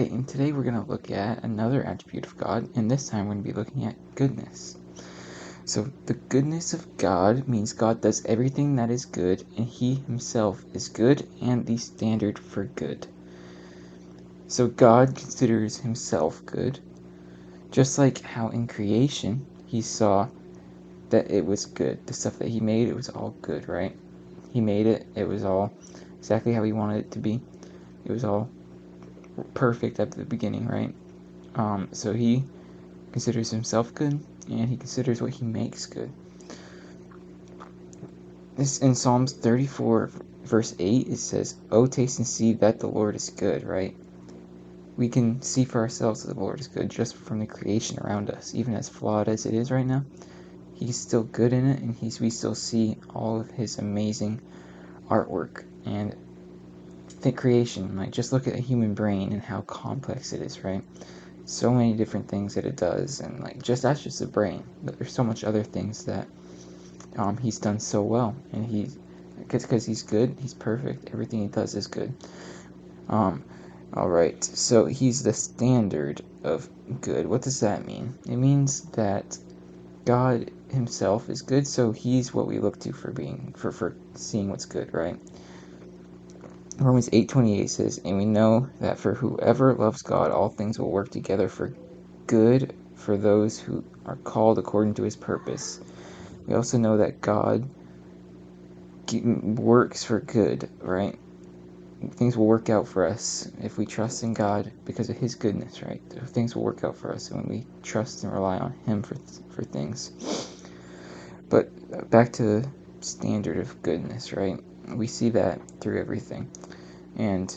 Alright, and today we're going to look at another attribute of God, and this time we're going to be looking at goodness. So, the goodness of God means God does everything that is good, and He Himself is good and the standard for good. So, God considers Himself good, just like how in creation He saw that it was good. The stuff that He made, it was all good, right? He made it, it was all exactly how He wanted it to be. It was all perfect at the beginning, right? So He considers Himself good, and He considers what He makes good. This in Psalms 34, verse 8, it says, "Oh, taste and see that the Lord is good," right? We can see for ourselves that the Lord is good just from the creation around us. Even as flawed as it is right now, He's still good in it, and we still see all of His amazing artwork. And think creation, like just look at a human brain and how complex it is, right? So many different things that it does, and like that's just the brain, but there's so much other things that He's done so well, and because He's good, He's perfect, everything He does is good. Alright, so He's the standard of good. What does that mean? It means that God Himself is good, so He's what we look to for seeing what's good, right? Romans 8:28 says, "And we know that for whoever loves God, all things will work together for good for those who are called according to His purpose." We also know that God works for good, right? Things will work out for us if we trust in God because of His goodness, right? Things will work out for us when we trust and rely on Him for things. But back to the standard of goodness, right? We see that through everything. And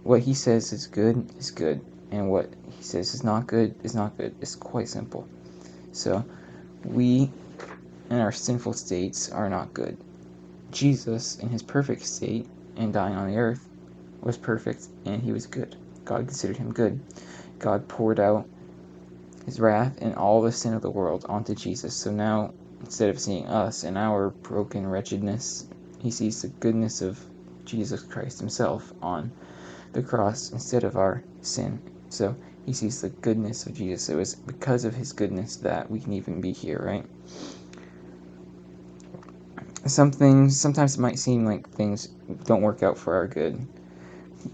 what He says is good, and what He says is not good is not good. It's quite simple. So we in our sinful states are not good. Jesus in His perfect state and dying on the earth was perfect, and He was good. God considered Him good. God poured out His wrath and all the sin of the world onto Jesus. So now, instead of seeing us and our broken wretchedness, He sees the goodness of Jesus Christ Himself on the cross instead of our sin. So He sees the goodness of Jesus. It was because of His goodness that we can even be here, right? Sometimes it might seem like things don't work out for our good.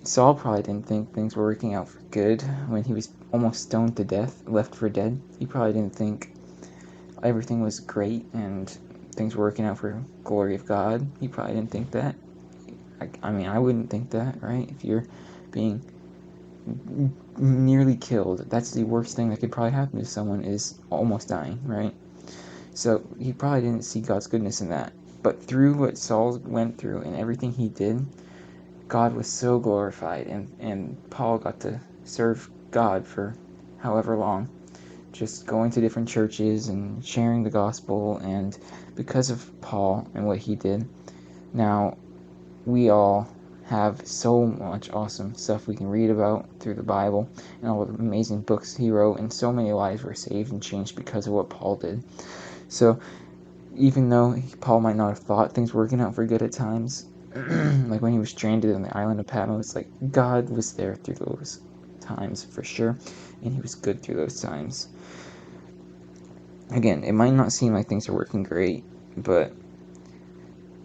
Saul probably didn't think things were working out for good when he was almost stoned to death, left for dead. He probably didn't think everything was great and things were working out for glory of God. He probably didn't think that. I mean, I wouldn't think that, right? If you're being nearly killed, that's the worst thing that could probably happen to someone, is almost dying, right? So he probably didn't see God's goodness in that. But through what Saul went through and everything he did, God was so glorified, and Paul got to serve God for however long, just going to different churches and sharing the gospel. And because of Paul and what he did, now we all have so much awesome stuff we can read about through the Bible and all the amazing books he wrote, and so many lives were saved and changed because of what Paul did. So even though Paul might not have thought things were working out for good at times, like when he was stranded on the island of Patmos, like God was there through those times for sure, and He was good through those times. Again, it might not seem like things are working great, but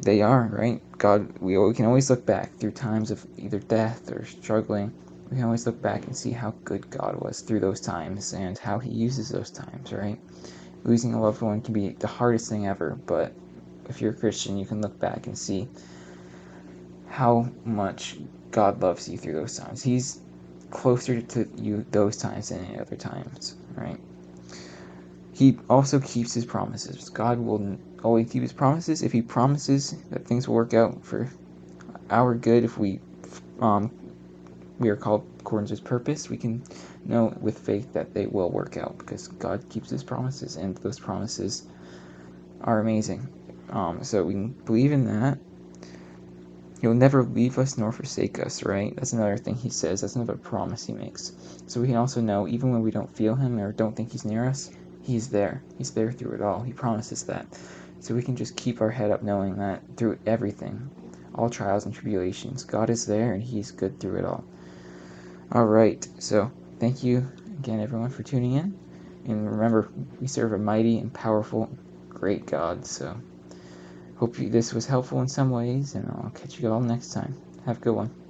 they are, right? God, we can always look back through times of either death or struggling. We can always look back and see how good God was through those times and how He uses those times, right? Losing a loved one can be the hardest thing ever, but if you're a Christian, you can look back and see how much God loves you through those times. He's closer to you those times than any other times, right? He also keeps His promises. God will always keep His promises. If He promises that things will work out for our good, if we are called according to His purpose, we can know with faith that they will work out because God keeps His promises, and those promises are amazing. So we can believe in that. He'll never leave us nor forsake us, right? That's another thing He says. That's another promise He makes. So we can also know, even when we don't feel Him or don't think He's near us, He's there. He's there through it all. He promises that. So we can just keep our head up knowing that through everything, all trials and tribulations, God is there and He's good through it all. All right, so thank you again, everyone, for tuning in. And remember, we serve a mighty and powerful, great God. So hope this was helpful in some ways, and I'll catch you all next time. Have a good one.